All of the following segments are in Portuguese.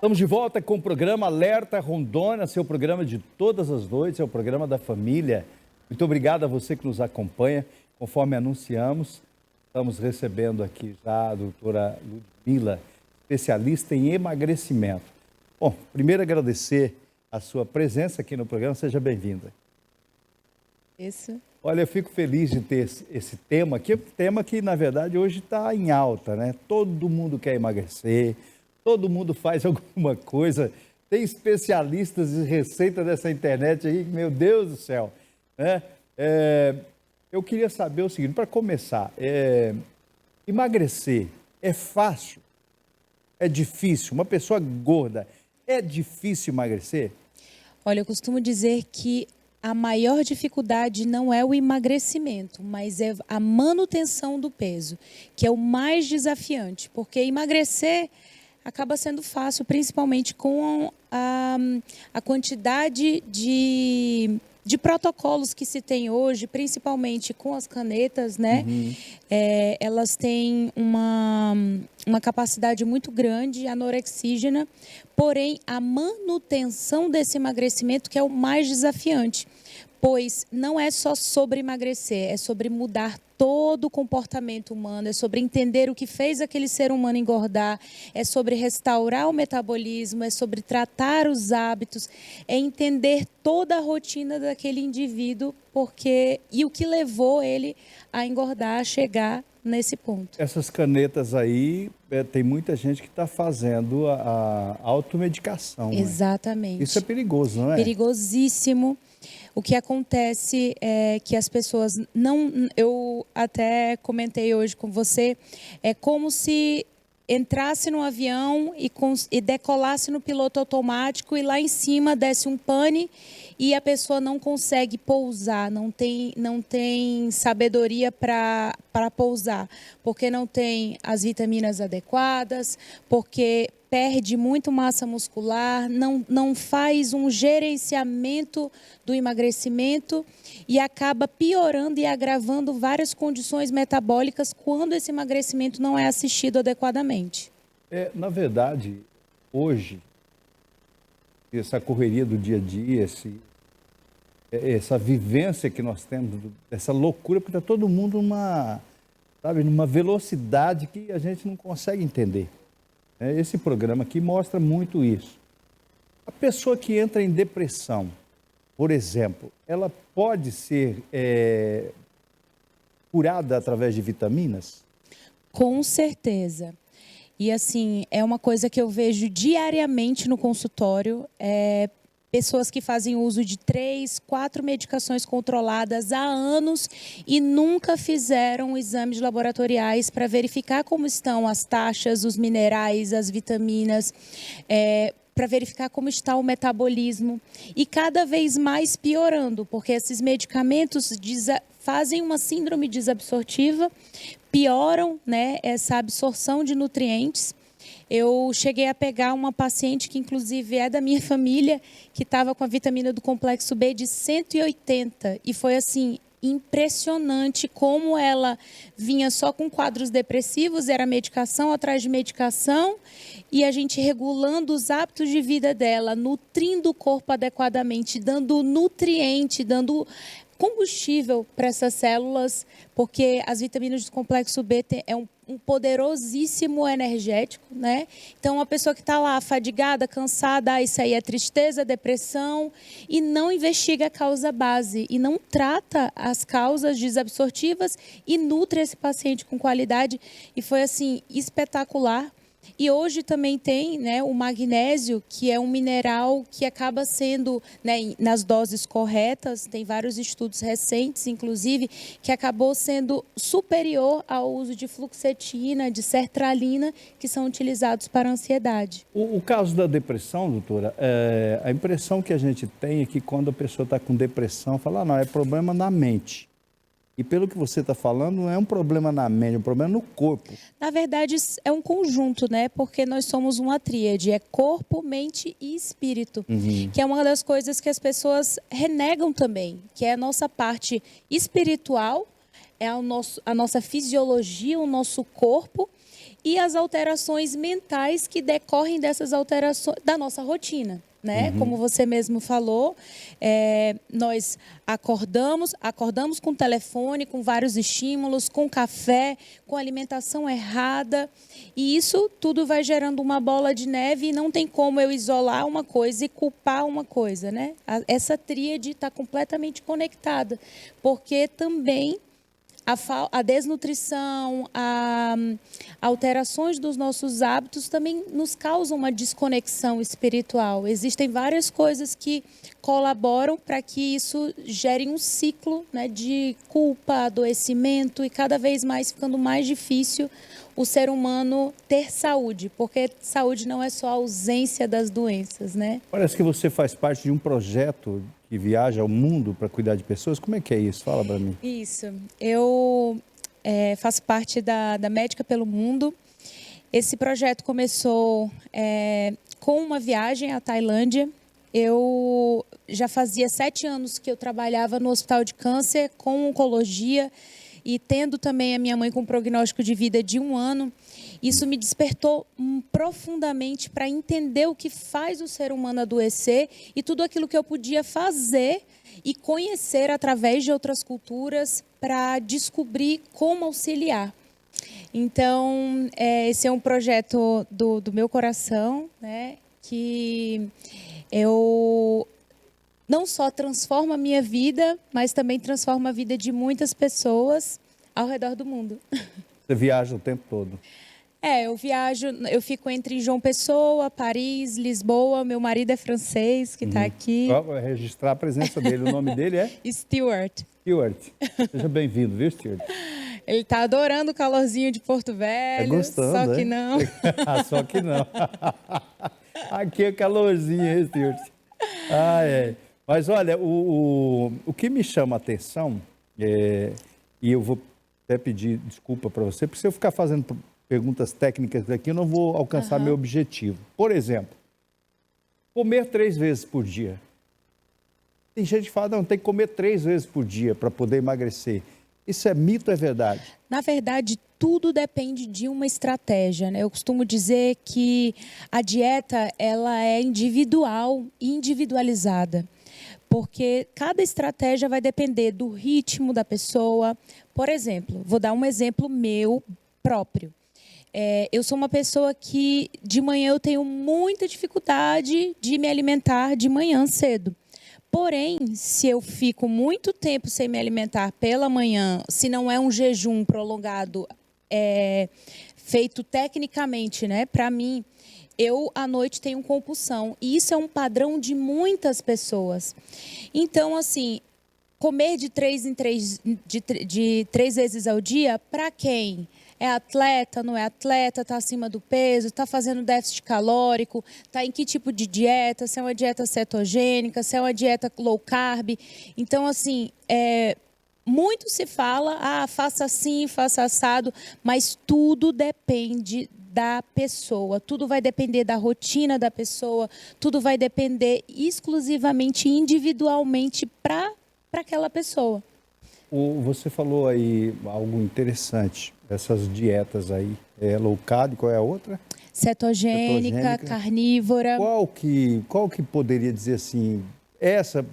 Estamos de volta com o programa Alerta Rondônia, seu programa de todas as noites, é o programa da família. Muito obrigado a você que nos acompanha. Conforme anunciamos, estamos recebendo aqui já a doutora Ludmila, especialista em emagrecimento. Bom, primeiro agradecer a sua presença aqui no programa, seja bem-vinda. Isso. Olha, eu fico feliz de ter esse tema aqui, um tema que, na verdade, hoje está em alta, né? Todo mundo quer emagrecer, todo mundo faz alguma coisa, tem especialistas em receita dessa internet aí, meu Deus do céu, né? Eu queria saber o seguinte, para começar, emagrecer é fácil? É difícil? Uma pessoa gorda, é difícil emagrecer? Olha, eu costumo dizer que a maior dificuldade não é o emagrecimento, mas é a manutenção do peso, que é o mais desafiante, porque emagrecer acaba sendo fácil, principalmente com a quantidade de protocolos que se tem hoje, principalmente com as canetas, né? Elas têm uma capacidade muito grande, anorexígena, porém a manutenção desse emagrecimento que é o mais desafiante, pois não é só sobre emagrecer, é sobre mudar todo o comportamento humano, é sobre entender o que fez aquele ser humano engordar, é sobre restaurar o metabolismo, é sobre tratar os hábitos, é entender toda a rotina daquele indivíduo, e o que levou ele a engordar, a chegar nesse ponto. Essas canetas aí, tem muita gente que está fazendo a automedicação. Exatamente. Né? Isso é perigoso, não é? Perigosíssimo. O que acontece é que as pessoas não... Eu até comentei hoje com você, é como se entrasse no avião e decolasse no piloto automático e lá em cima desse um pane e a pessoa não consegue pousar, não tem sabedoria para pousar, porque não tem as vitaminas adequadas, porque perde muito massa muscular, não faz um gerenciamento do emagrecimento e acaba piorando e agravando várias condições metabólicas quando esse emagrecimento não é assistido adequadamente. Na verdade, hoje, essa correria do dia a dia, essa vivência que nós temos, essa loucura, porque está todo mundo numa velocidade que a gente não consegue entender. Esse programa aqui mostra muito isso. A pessoa que entra em depressão, por exemplo, ela pode ser curada através de vitaminas? Com certeza. E assim, é uma coisa que eu vejo diariamente no consultório, pessoas que fazem uso de 3, 4 medicações controladas há anos e nunca fizeram exames laboratoriais para verificar como estão as taxas, os minerais, as vitaminas, para verificar como está o metabolismo e cada vez mais piorando, porque esses medicamentos fazem uma síndrome desabsortiva, pioram, né, essa absorção de nutrientes. Eu cheguei a pegar uma paciente que inclusive é da minha família, que estava com a vitamina do complexo B de 180 e foi assim impressionante como ela vinha só com quadros depressivos, era medicação atrás de medicação e a gente regulando os hábitos de vida dela, nutrindo o corpo adequadamente, dando nutriente, dando combustível para essas células, porque as vitaminas do complexo B é um poderosíssimo energético, né? Então, uma pessoa que está lá fadigada, cansada, isso aí é tristeza, depressão, e não investiga a causa base, e não trata as causas desabsortivas e nutre esse paciente com qualidade, e foi assim, espetacular. E hoje também tem, né, o magnésio, que é um mineral que acaba sendo, né, nas doses corretas, tem vários estudos recentes, inclusive, que acabou sendo superior ao uso de fluoxetina, de sertralina, que são utilizados para a ansiedade. O caso da depressão, doutora, a impressão que a gente tem é que quando a pessoa está com depressão, fala, não, é problema na mente. E pelo que você está falando, não é um problema na mente, é um problema no corpo. Na verdade, é um conjunto, né? Porque nós somos uma tríade, é corpo, mente e espírito. Que é uma das coisas que as pessoas renegam também, que é a nossa parte espiritual, é a nossa fisiologia, o nosso corpo e as alterações mentais que decorrem dessas alterações da nossa rotina, né? Como você mesmo falou, nós acordamos com o telefone, com vários estímulos, com café, com alimentação errada, e isso tudo vai gerando uma bola de neve e não tem como eu isolar uma coisa e culpar uma coisa, né? Essa tríade está completamente conectada, porque também a desnutrição, alterações dos nossos hábitos também nos causam uma desconexão espiritual. Existem várias coisas que colaboram para que isso gere um ciclo, né, de culpa, adoecimento e cada vez mais ficando mais difícil o ser humano ter saúde, porque saúde não é só a ausência das doenças, né? Parece que você faz parte de um projeto que viaja ao mundo para cuidar de pessoas. Como é que é isso? Fala para mim. Isso. Eu faço parte da Médica pelo Mundo. Esse projeto começou com uma viagem à Tailândia. Eu já fazia 7 anos que eu trabalhava no Hospital de Câncer com oncologia e tendo também a minha mãe com prognóstico de vida de 1 ano. Isso me despertou profundamente para entender o que faz o ser humano adoecer e tudo aquilo que eu podia fazer e conhecer através de outras culturas para descobrir como auxiliar. Então, esse é um projeto do meu coração, né, que eu não só transformo a minha vida, mas também transformo a vida de muitas pessoas ao redor do mundo. Você viaja o tempo todo? Eu viajo, eu fico entre João Pessoa, Paris, Lisboa. Meu marido é francês, que está aqui. Vou registrar a presença dele. O nome dele é? Stuart. Stuart. Seja bem-vindo, viu, Stuart? Ele está adorando o calorzinho de Porto Velho. Gostando, só que não. Só que não. Aqui é calorzinho, hein, Stuart? Mas olha, o que me chama a atenção, e eu vou até pedir desculpa para você, porque se eu ficar fazendo perguntas técnicas aqui, eu não vou alcançar meu objetivo. Por exemplo, comer 3 vezes por dia. Tem gente que fala, não, tem que comer 3 vezes por dia para poder emagrecer. Isso é mito ou é verdade? Na verdade, tudo depende de uma estratégia, né? Eu costumo dizer que a dieta ela é individual e individualizada, porque cada estratégia vai depender do ritmo da pessoa. Por exemplo, vou dar um exemplo meu próprio. Eu sou uma pessoa que de manhã eu tenho muita dificuldade de me alimentar de manhã cedo. Porém, se eu fico muito tempo sem me alimentar pela manhã, se não é um jejum prolongado, feito tecnicamente, né? Para mim, eu à noite tenho compulsão. E isso é um padrão de muitas pessoas. Então, assim, comer de 3 vezes ao dia, para quem? É atleta, não é atleta, está acima do peso, está fazendo déficit calórico, está em que tipo de dieta, se é uma dieta cetogênica, se é uma dieta low carb. Então, assim, muito se fala, faça assim, faça assado, mas tudo depende da pessoa, tudo vai depender da rotina da pessoa, tudo vai depender exclusivamente, individualmente para aquela pessoa. Você falou aí algo interessante, essas dietas aí, low carb, qual é a outra? Cetogênica, carnívora. Qual que poderia dizer assim, essa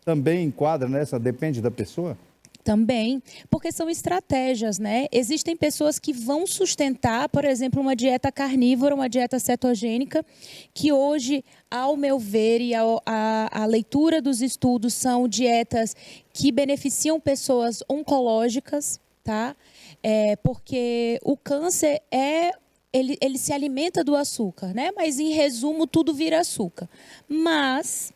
também enquadra nessa, depende da pessoa? Também, porque são estratégias, né? Existem pessoas que vão sustentar, por exemplo, uma dieta carnívora, uma dieta cetogênica, que hoje, ao meu ver, e a leitura dos estudos, são dietas que beneficiam pessoas oncológicas, tá? Porque o câncer ele se alimenta do açúcar, né? Mas, em resumo, tudo vira açúcar. Mas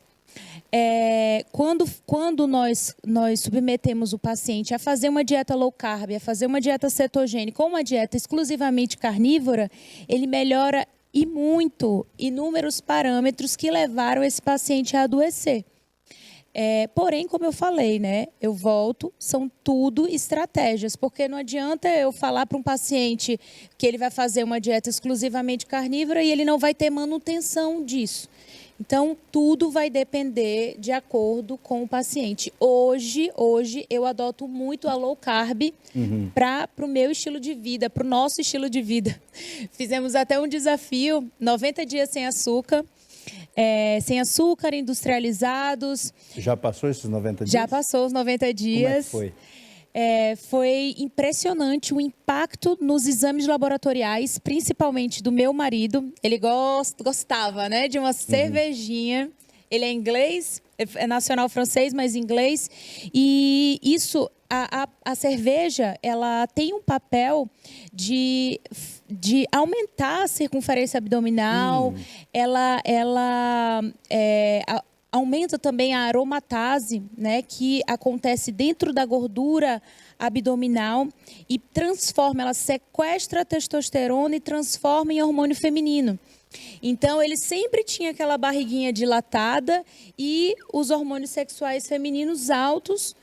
quando nós submetemos o paciente a fazer uma dieta low carb, a fazer uma dieta cetogênica ou uma dieta exclusivamente carnívora, ele melhora e muito inúmeros parâmetros que levaram esse paciente a adoecer. Porém, como eu falei, né, eu volto, são tudo estratégias, porque não adianta eu falar para um paciente que ele vai fazer uma dieta exclusivamente carnívora e ele não vai ter manutenção disso. Então, tudo vai depender de acordo com o paciente. Hoje eu adoto muito a low carb para o meu estilo de vida, para o nosso estilo de vida. Fizemos até um desafio, 90 dias sem açúcar. Sem açúcar, industrializados. Já passou esses 90 dias? Já passou os 90 dias. Como é que foi? Foi impressionante o impacto nos exames laboratoriais, principalmente do meu marido. Ele gostava, né, de uma cervejinha. Ele é inglês, é nacional francês, mas inglês. E isso, a cerveja, ela tem um papel de aumentar a circunferência abdominal. Ela aumenta também a aromatase, né, que acontece dentro da gordura abdominal e transforma, ela sequestra a testosterona e transforma em hormônio feminino. Então, ele sempre tinha aquela barriguinha dilatada e os hormônios sexuais femininos altos.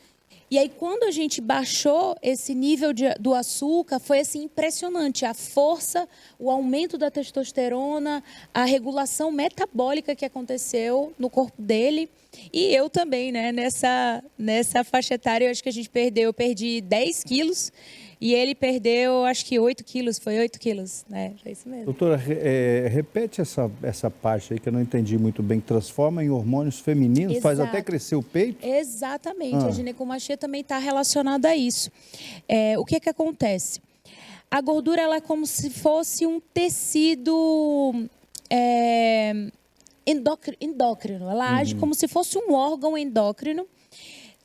E aí, quando a gente baixou esse nível do açúcar, foi assim impressionante. A força, o aumento da testosterona, a regulação metabólica que aconteceu no corpo dele. E eu também, né? Nessa faixa etária, eu acho que eu perdi 10 quilos. E ele perdeu, acho que 8 quilos, foi 8 quilos, né? É isso mesmo. Doutora, repete essa parte aí que eu não entendi muito bem. Transforma em hormônios femininos, Exato. Faz até crescer o peito? Exatamente, a ginecomastia também está relacionada a isso. O que acontece? A gordura ela é como se fosse um tecido endócrino, ela age como se fosse um órgão endócrino.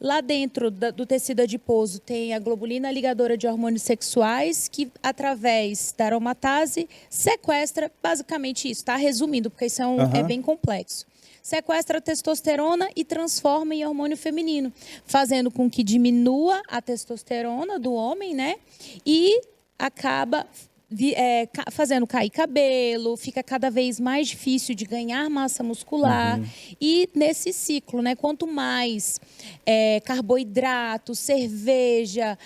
Lá dentro do tecido adiposo tem a globulina ligadora de hormônios sexuais que, através da aromatase, sequestra basicamente isso, tá? Resumindo, porque isso é bem complexo. Sequestra a testosterona e transforma em hormônio feminino, fazendo com que diminua a testosterona do homem, né? E acaba fazendo cair cabelo, fica cada vez mais difícil de ganhar massa muscular. E nesse ciclo, né, quanto mais carboidrato, cerveja,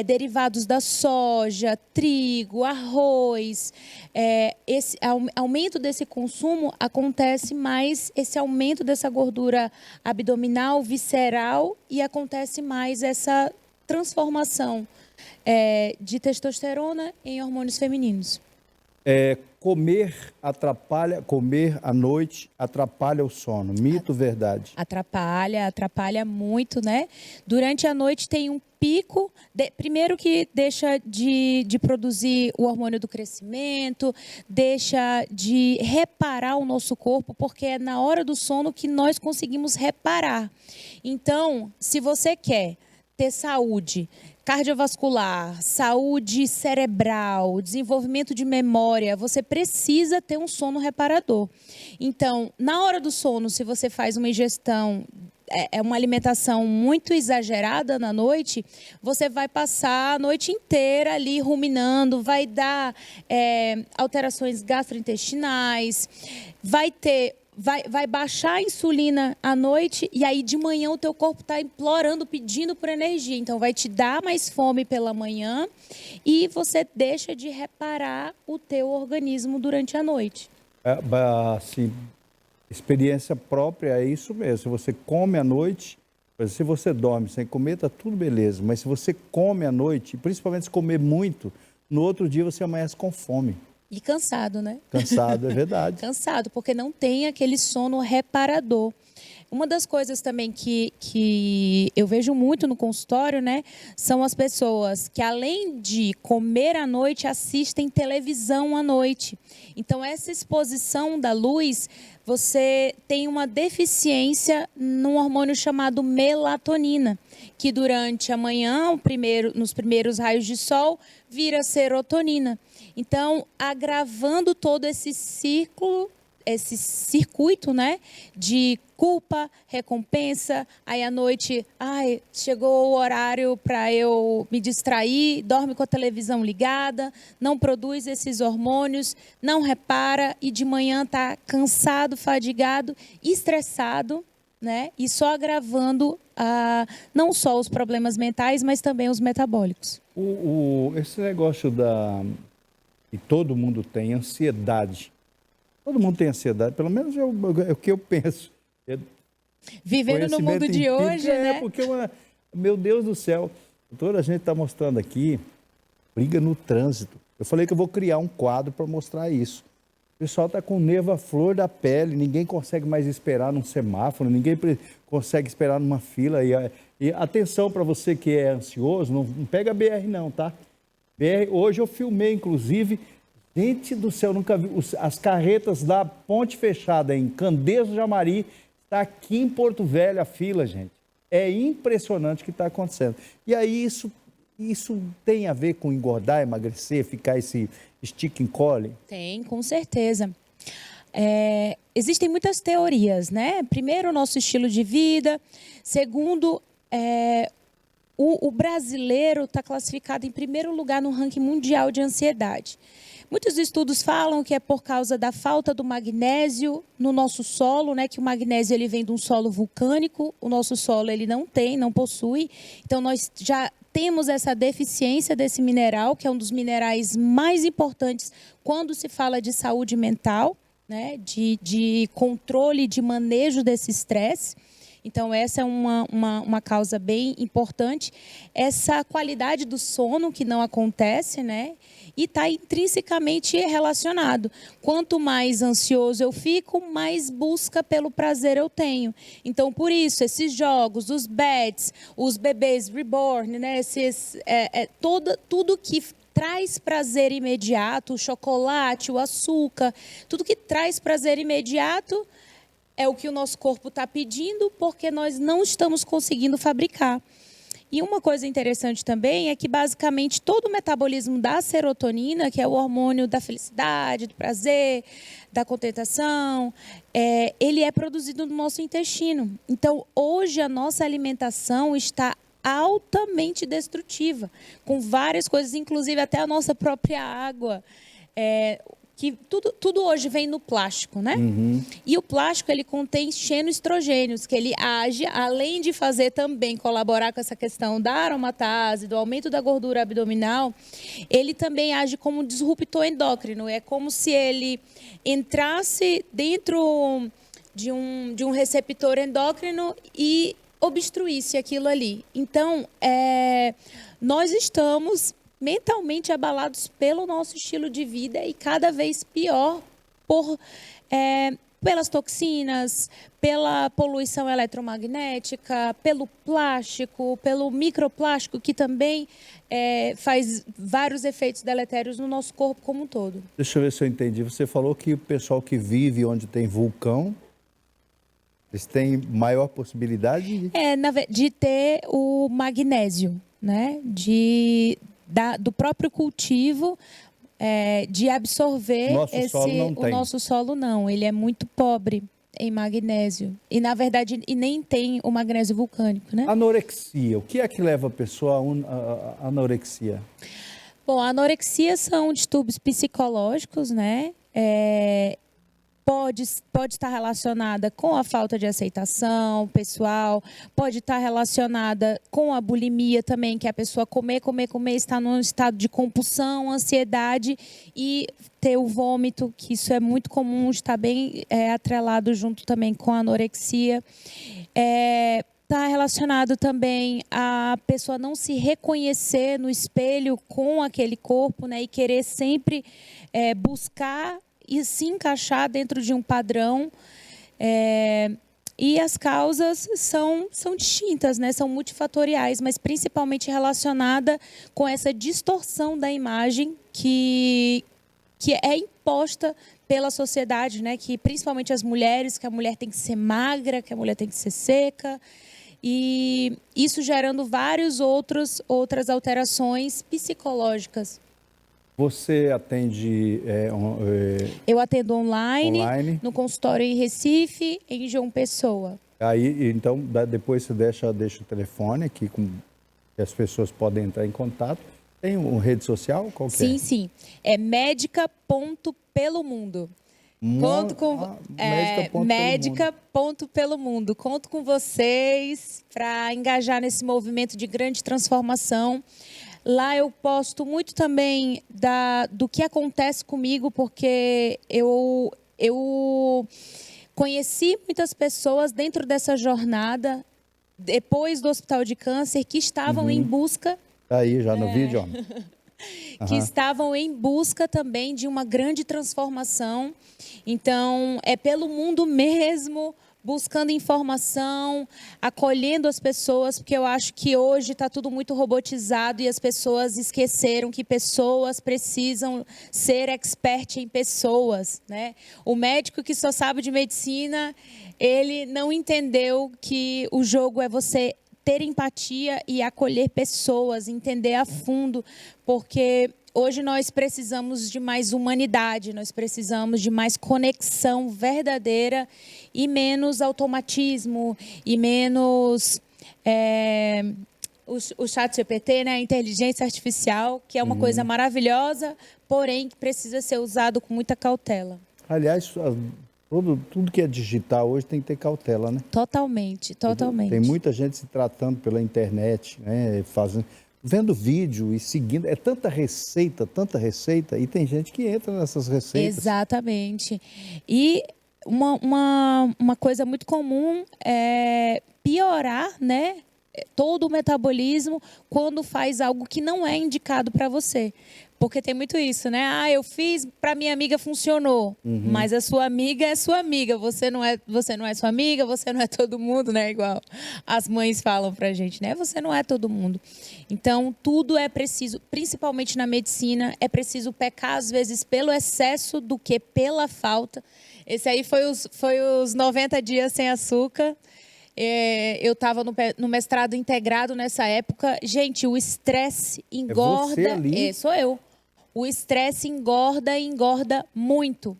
derivados da soja, trigo, arroz, esse aumento desse consumo acontece mais esse aumento dessa gordura abdominal, visceral, e acontece mais essa transformação de testosterona em hormônios femininos. Comer à noite atrapalha o sono. Mito, verdade? Atrapalha muito, né? Durante a noite tem um pico, primeiro que deixa de produzir o hormônio do crescimento, deixa de reparar o nosso corpo, porque é na hora do sono que nós conseguimos reparar. Então, se você quer ter saúde cardiovascular, saúde cerebral, desenvolvimento de memória, você precisa ter um sono reparador. Então, na hora do sono, se você faz uma ingestão, uma alimentação muito exagerada na noite, você vai passar a noite inteira ali ruminando, vai dar alterações gastrointestinais, vai baixar a insulina à noite e aí de manhã o teu corpo está implorando, pedindo por energia. Então, vai te dar mais fome pela manhã e você deixa de reparar o teu organismo durante a noite. Assim, experiência própria é isso mesmo. Se você come à noite, se você dorme sem comer, está tudo beleza. Mas se você come à noite, principalmente se comer muito, no outro dia você amanhece com fome. E cansado, né? Cansado, é verdade. Cansado, porque não tem aquele sono reparador. Uma das coisas também que eu vejo muito no consultório, né, são as pessoas que, além de comer à noite, assistem televisão à noite. Então, essa exposição da luz, você tem uma deficiência num hormônio chamado melatonina, que durante a manhã, nos primeiros raios de sol, vira serotonina. Então, agravando todo esse circuito, né, de culpa, recompensa, aí à noite, chegou o horário para eu me distrair, dorme com a televisão ligada, não produz esses hormônios, não repara e de manhã está cansado, fadigado, estressado, né, e só agravando não só os problemas mentais, mas também os metabólicos. Esse negócio que todo mundo tem, ansiedade. Todo mundo tem ansiedade, pelo menos é o que eu penso. Vivendo no mundo de hoje, né? Porque, meu Deus do céu, doutora, a gente está mostrando aqui briga no trânsito. Eu falei que eu vou criar um quadro para mostrar isso. O pessoal está com nervo à flor da pele, ninguém consegue mais esperar num semáforo, ninguém consegue esperar numa fila. E atenção para você que é ansioso, não pega BR não, tá? BR, hoje eu filmei, inclusive, gente do céu, nunca vi, as carretas da Ponte Fechada em Candeias do Jamari, está aqui em Porto Velho a fila, gente. É impressionante o que está acontecendo. E aí isso tem a ver com engordar, emagrecer, ficar esse stick and collie? Tem, com certeza. Existem muitas teorias, né? Primeiro, o nosso estilo de vida. Segundo, o brasileiro está classificado em primeiro lugar no ranking mundial de ansiedade. Muitos estudos falam que é por causa da falta do magnésio no nosso solo, né? Que o magnésio ele vem de um solo vulcânico, o nosso solo ele não possui. Então nós já temos essa deficiência desse mineral, que é um dos minerais mais importantes quando se fala de saúde mental, né? De controle, de manejo desse estresse. Então, essa é uma causa bem importante. Essa qualidade do sono que não acontece, né? E está intrinsecamente relacionado. Quanto mais ansioso eu fico, mais busca pelo prazer eu tenho. Então, por isso, esses jogos, os bets, os bebês reborn, né? Tudo que traz prazer imediato, o chocolate, o açúcar, tudo que traz prazer imediato é o que o nosso corpo está pedindo, porque nós não estamos conseguindo fabricar. E uma coisa interessante também é que, basicamente, todo o metabolismo da serotonina, que é o hormônio da felicidade, do prazer, da contentação, ele é produzido no nosso intestino. Então, hoje, a nossa alimentação está altamente destrutiva, com várias coisas, inclusive até a nossa própria água. Que tudo hoje vem no plástico, né? Uhum. E o plástico, ele contém xenoestrogênios, que ele age, além de fazer também colaborar com essa questão da aromatase, do aumento da gordura abdominal, ele também age como um disruptor endócrino. É como se ele entrasse dentro de um receptor endócrino e obstruísse aquilo ali. Então, nós estamos mentalmente abalados pelo nosso estilo de vida e cada vez pior pelas toxinas, pela poluição eletromagnética, pelo plástico, pelo microplástico, que também faz vários efeitos deletérios no nosso corpo como um todo. Deixa eu ver se eu entendi. Você falou que o pessoal que vive onde tem vulcão, eles têm maior possibilidade de ter o magnésio, né? Do próprio cultivo, de absorver o nosso solo não. Ele é muito pobre em magnésio. E, na verdade, nem tem o magnésio vulcânico, né? Anorexia. O que é que leva a pessoa a anorexia? Bom, a anorexia são distúrbios psicológicos, né? Pode estar relacionada com a falta de aceitação pessoal, pode estar relacionada com a bulimia também, que é a pessoa comer, está num estado de compulsão, ansiedade e ter o vômito, que isso é muito comum, está bem atrelado junto também com a anorexia. Está relacionado também a pessoa não se reconhecer no espelho com aquele corpo, né, e querer sempre buscar e se encaixar dentro de um padrão. E as causas são distintas, né? São multifatoriais, mas principalmente relacionada com essa distorção da imagem que é imposta pela sociedade, né? Que principalmente as mulheres, que a mulher tem que ser magra, que a mulher tem que ser seca. E isso gerando várias outras alterações psicológicas. Você atende... Eu atendo online, no consultório em Recife, em João Pessoa. Aí, então, depois você deixa o telefone aqui, que as pessoas podem entrar em contato. Tem uma rede social? Qual que é? Sim. É médica.pelomundo. Conto com médica.pelomundo. Conto com vocês para engajar nesse movimento de grande transformação. Lá eu posto muito também do que acontece comigo, porque eu eu conheci muitas pessoas dentro dessa jornada, depois do Hospital de Câncer, que estavam em busca... Aí, já no vídeo, ó. Que estavam em busca também de uma grande transformação. Então, é pelo mundo mesmo, buscando informação, acolhendo as pessoas, porque eu acho que hoje está tudo muito robotizado e as pessoas esqueceram que pessoas precisam ser expert em pessoas, né? O médico que só sabe de medicina, ele não entendeu que o jogo é você ter empatia e acolher pessoas, entender a fundo, porque hoje nós precisamos de mais humanidade, nós precisamos de mais conexão verdadeira e menos automatismo e menos o chat GPT, né, a inteligência artificial, que é uma coisa maravilhosa, porém que precisa ser usado com muita cautela. Aliás, tudo que é digital hoje tem que ter cautela, né? Totalmente, totalmente. Tem muita gente se tratando pela internet, né? Vendo vídeo e seguindo. É tanta receita, e tem gente que entra nessas receitas. Exatamente. E uma coisa muito comum é piorar, né, todo o metabolismo quando faz algo que não é indicado para você. Porque tem muito isso, né? Ah, eu fiz, para minha amiga funcionou. Mas a sua amiga é sua amiga. Você não é sua amiga, você não é todo mundo, né? Igual as mães falam pra gente, né? Você não é todo mundo. Então, tudo é preciso, principalmente na medicina, é preciso pecar, às vezes, pelo excesso do que pela falta. Esse aí foi os 90 dias sem açúcar. Eu estava no mestrado integrado nessa época. Gente, o estresse engorda. É você ali? Sou eu. O estresse engorda e engorda muito.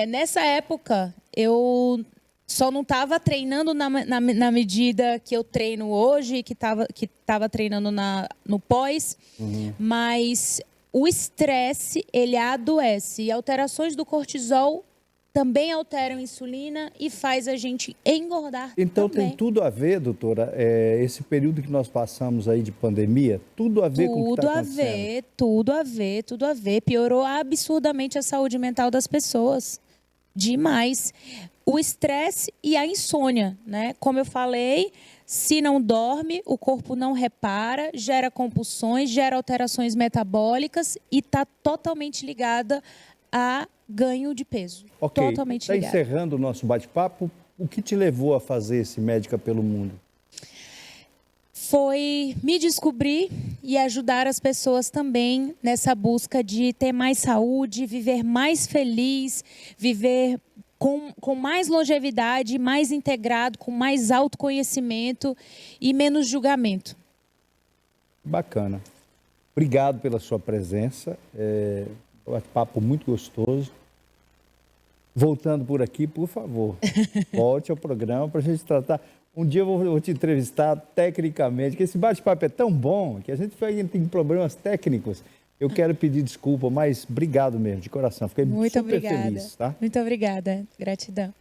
Nessa época, eu só não estava treinando na medida que eu treino hoje, que estava treinando no pós, mas o estresse, ele adoece. E alterações do cortisol também alteram a insulina e faz a gente engordar então também. Tem tudo a ver, doutora, esse período que nós passamos aí de pandemia, tudo a ver com o que está acontecendo? Tudo a ver. Piorou absurdamente a saúde mental das pessoas. Demais. O estresse e a insônia, né? Como eu falei, se não dorme, o corpo não repara, gera compulsões, gera alterações metabólicas e está totalmente ligada a ganho de peso. Ok, totalmente ligado. Está encerrando o nosso bate-papo. O que te levou a fazer esse Médica pelo Mundo? Foi me descobrir e ajudar as pessoas também nessa busca de ter mais saúde, viver mais feliz, viver com mais longevidade, mais integrado, com mais autoconhecimento e menos julgamento. Bacana. Obrigado pela sua presença. Um bate-papo muito gostoso. Voltando por aqui, por favor, volte ao programa para a gente tratar. Um dia eu vou te entrevistar tecnicamente, porque esse bate-papo é tão bom que a gente tem problemas técnicos. Eu quero pedir desculpa, mas obrigado mesmo, de coração. Fiquei super feliz. Tá? Muito obrigada. Gratidão.